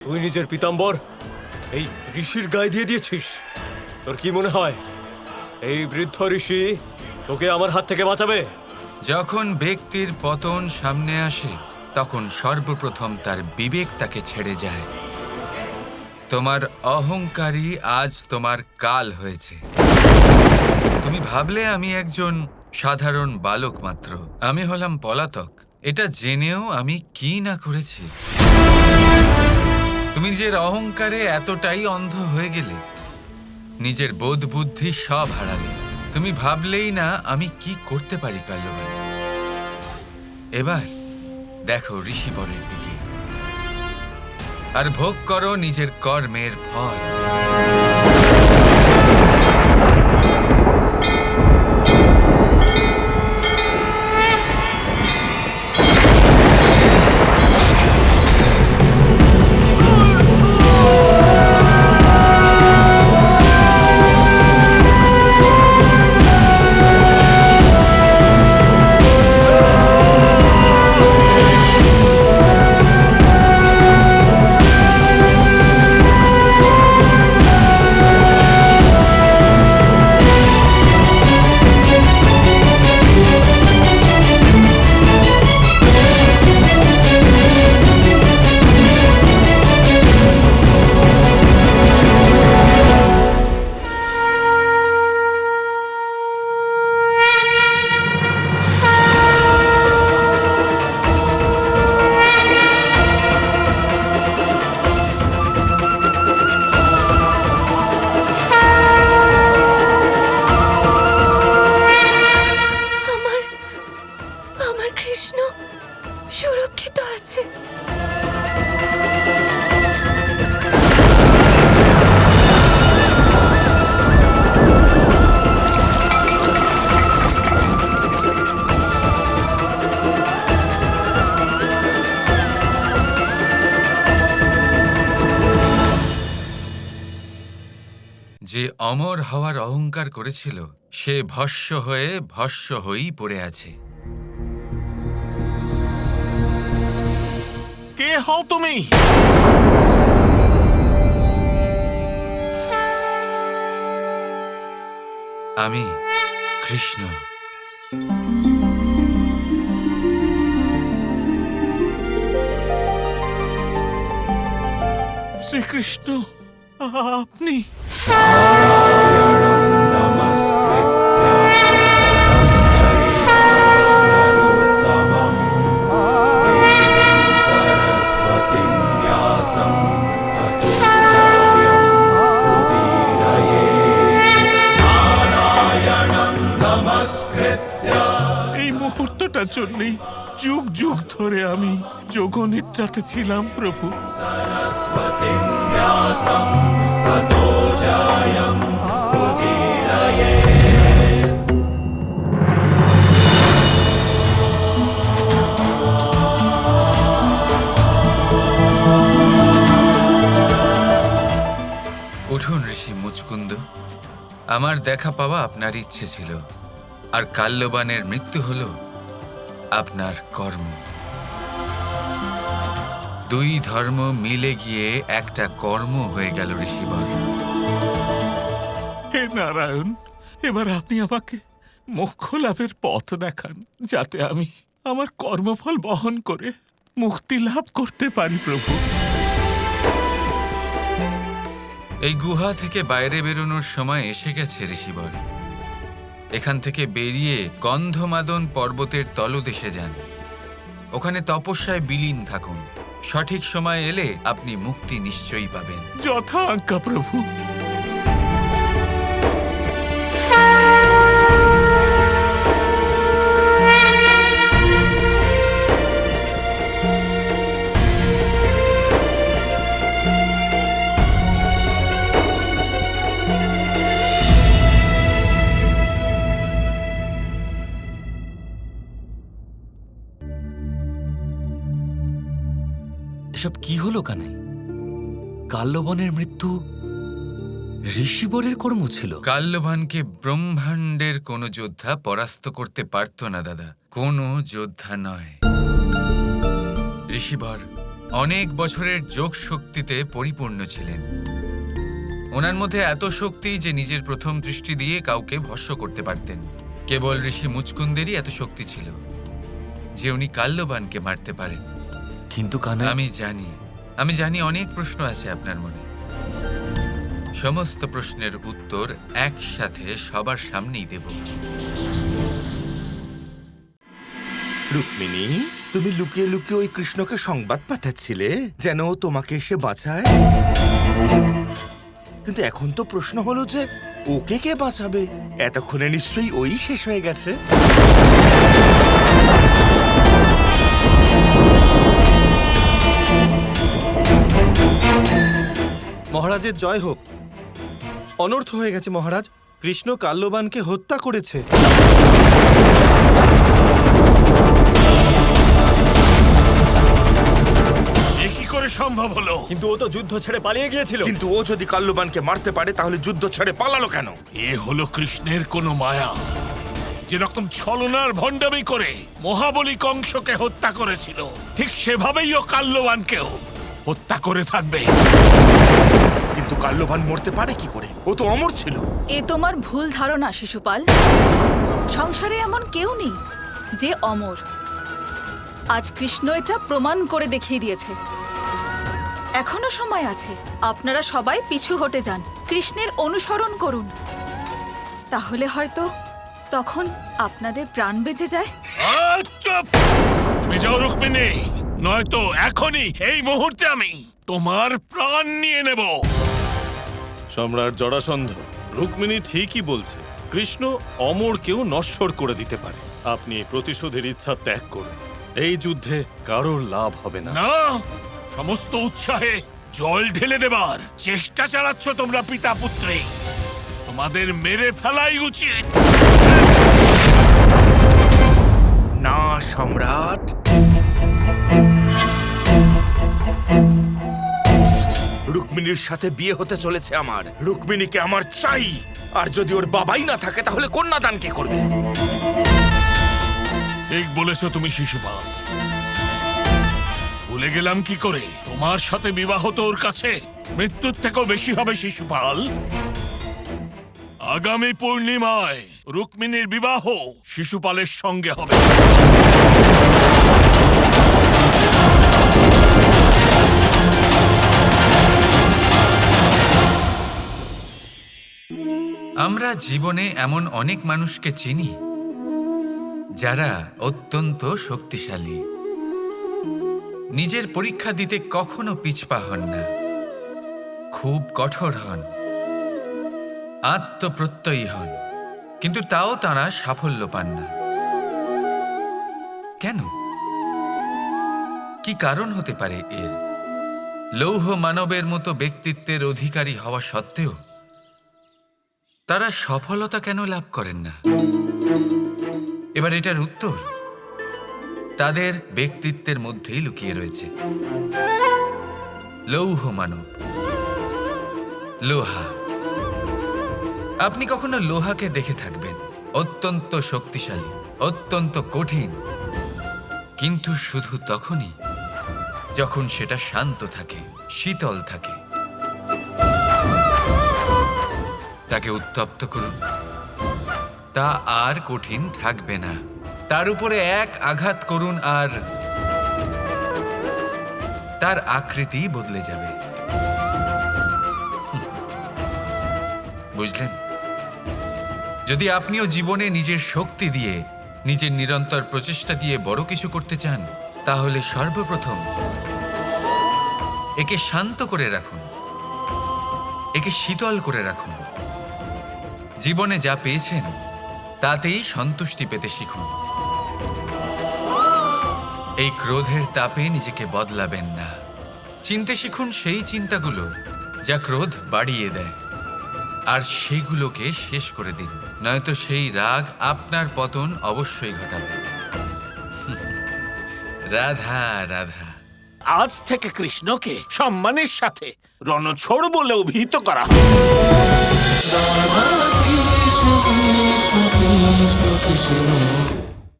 তুই নিজের পিতাম্বর এই ঋষির গায়ে দিয়ে দিয়েছিস। তোর কি মনে হয় এই বৃদ্ধ ঋষি তোকে আমার হাত থেকে বাঁচাবে? যখন ব্যক্তির পতন সামনে আসে তখন সর্বপ্রথম তার বিবেক তাকে ছেড়ে যায়। তোমার অহংকারই আজ তোমার কাল হয়েছে। তুমি ভাবলে আমি একজন সাধারণ বালক মাত্র, আমি হলাম পলাতক। এটা জেনেও আমি কি না করেছি। তুমি নিজের অহংকারে এতটাই অন্ধ হয়ে গেলে, নিজের বোধ বুদ্ধি সব হারালে। তুমি ভাবলেই না আমি কি করতে পারি কাল্যবান। এবার দেখো ঋষিবরের দিকে আর ভোগ করো নিজের কর্মের ফল। আমার আমার কৃষ্ণ সুরক্ষিত আছে। যে অমর হওয়ার অহংকার করেছিল সে ভস্য হয়েই পড়ে আছে। কে হও তুমি? আমি কৃষ্ণ। শ্রীকৃষ্ণ, আপনি? এই মুহূর্তটার জন্যই যুগ যুগ ধরে আমি যোগনিদ্রাতে ছিলাম প্রভু। উঠুন ঋষি মুচকুন্দ, আমার দেখা পাওয়া আপনার ইচ্ছে ছিল, আর কাল্যবানের মৃত্যু হল আপনার কর্ম। দুই ধর্ম মিলে গিয়ে একটা কর্ম হয়ে গেল ঋষিবর। হে নারায়ণ, এবার আপনি আমাকে মোক্ষ লাভের পথ দেখান, যাতে আমি আমার কর্মফল বহন করে মুক্তি লাভ করতে পারি প্রভু। এই গুহা থেকে বাইরে বেরোনোর সময় এসে গেছে ঋষিবর। এখান থেকে বেরিয়ে গন্ধমাদন পর্বতের তলদেশে যান, ওখানে তপস্যায় বিলীন থাকুন। সঠিক সময় এলে আপনি মুক্তি নিশ্চয়ই পাবেন। যথা আজ্ঞা প্রভু। এসব কি হলো কানাই? কাল্যবনের মৃত্যু ঋষিবরের কর্ম ছিল? কাল্যবানকে ব্রহ্মাণ্ডের কোনো যোদ্ধা পরাস্ত করতে পারত না দাদা, কোনো যোদ্ধা নয়। ঋষিবর অনেক বছরের যোগ শক্তিতে পরিপূর্ণ ছিলেন। ওনার মধ্যে এত শক্তি যে নিজের প্রথম দৃষ্টি দিয়ে কাউকে ভস্ম করতে পারতেন। কেবল ঋষি মুচকুন্দেরই এত শক্তি ছিল যে উনি কাল্যবানকে মারতে পারেন। কিন্তু কানাই, আমি জানি অনেক প্রশ্ন আছে আপনার মনে। সমস্ত প্রশ্নের উত্তর একসাথে সবার সামনেই দেব। রুক্মিণী, তুমি লুকিয়ে লুকিয়ে ওই কৃষ্ণকে সংবাদ পাঠাচ্ছিলে যেন ও তোমাকে এসে বাঁচায়, কিন্তু এখন তো প্রশ্ন হলো যে ওকে কে বাঁচাবে? এতক্ষণে নিশ্চয়ই ওই শেষ হয়ে গেছে। মহারাজের জয় হোক। অনর্থ হয়ে গেছে মহারাজ, কৃষ্ণ কাল্যবানকে হত্যা করেছে। এ কি করে সম্ভব হলো? কিন্তু ও তো যুদ্ধ ছেড়ে পালিয়ে গিয়েছিল। কিন্তু ও যদি কাল্যবানকে মারতে পারে তাহলে যুদ্ধ ছেড়ে পালালো কেন? এ হলো কৃষ্ণের কোনো মায়া, যেরকম ছলনার ভণ্ডামি করে মহাবলী কংসকে হত্যা করেছিল, ঠিক সেভাবেই ও কাল্যবানকেও হত্যা করে থাকবে। কিন্তু কাল্যবান মরতে পারে কি করে? ও তো অমর ছিল। এ তোমার ভুল ধারণা শিশুপাল। সংসারে এমন কেউ নেই যে অমর। আজ কৃষ্ণ এটা প্রমাণ করে দেখিয়ে দিয়েছে। এখনো সময় আছে, আপনারা সবাই পিছু হটে যান, কৃষ্ণের অনুসরণ করুন। তাহলে হয়তো তখন আপনাদের প্রাণ বেঁচে যায়। চুপ! তুমি যাও রুক্মিণী, নয়তো এখনই এই মুহূর্তে আমি তোমার প্রাণ নিয়ে নেব। সম্রাট জরাসন্ধ, রুক্মিণী ঠিকই বলছে। কৃষ্ণ অমরকেও নশ্বর করে দিতে পারে। আপনি প্রতিশোধের ইচ্ছা ত্যাগ করুন। এই যুদ্ধে কারোর লাভ হবে না। না, সমস্ত উৎসাহে জল ঢেলে দেবার চেষ্টা চালাচ্ছ তোমরা পিতা পুত্রে। তোমাদের মেরে ফেলাই উচিত। না সম্রাট, রুক্মিণীর সাথে বিয়ে হতে চলেছে আমার। রুক্মিণীকে আমার চাই। আর যদি ওর বাবাই না থাকে তাহলে কন্যাদান কে করবে? ঠিক বলেছ তুমি শিশুপাল। ভুলে গেলাম কি করে, তোমার সাথে বিবাহ তো ওর কাছে মৃত্যুর থেকেও বেশি হবে শিশুপাল। আগামী পূর্ণিমায় রুক্মিণীর বিবাহ শিশুপালের সঙ্গে হবে। আমরা জীবনে এমন অনেক মানুষকে চিনি যারা অত্যন্ত শক্তিশালী, নিজের পরীক্ষা দিতে কখনো পিছপা হন না, খুব কঠোর হন, আত্মপ্রত্যয়ী হন, কিন্তু তাও তারা সাফল্য পান না। কেন? কি কারণ হতে পারে এর? লৌহ মানবের মতো ব্যক্তিত্বের অধিকারী হওয়া সত্ত্বেও তারা সফলতা কেন লাভ করেন না? এবার এটার উত্তর তাদের ব্যক্তিত্বের মধ্যেই লুকিয়ে রয়েছে। লৌহ মানব, লোহা। আপনি কখনো লোহাকে দেখে থাকবেন, অত্যন্ত শক্তিশালী, অত্যন্ত কঠিন, কিন্তু শুধু তখনই যখন সেটা শান্ত থাকে, শীতল থাকে। তাকে উত্তপ্ত করুন, তা আর কঠিন থাকবে না। তার উপরে এক আঘাত করুন আর তার আকৃতি বদলে যাবে। বুঝলেন? যদি আপনিও জীবনে নিজের শক্তি দিয়ে, নিজের নিরন্তর প্রচেষ্টা দিয়ে বড় কিছু করতে চান, তাহলে সর্বপ্রথম একে শান্ত করে রাখুন, একে শীতল করে রাখুন। জীবনে যা পেয়েছেন তাতেই সন্তুষ্টি পেতে শিখুন। এই ক্রোধের তাপে নিজেকে বদলাবেন না। চিনতে শিখুন সেই চিন্তাগুলো যা ক্রোধ বাড়িয়ে দেয়, আর সেইগুলোকে শেষ করে দিন, নয়তো সেই রাগ আপনার পতন অবশ্যই ঘটাবে। রাধা রাধা। আজ থেকে কৃষ্ণকে সম্মানের সাথে রণছোড় বলে অভিহিত করা হবে। Krishna Krishna Krishna Krishna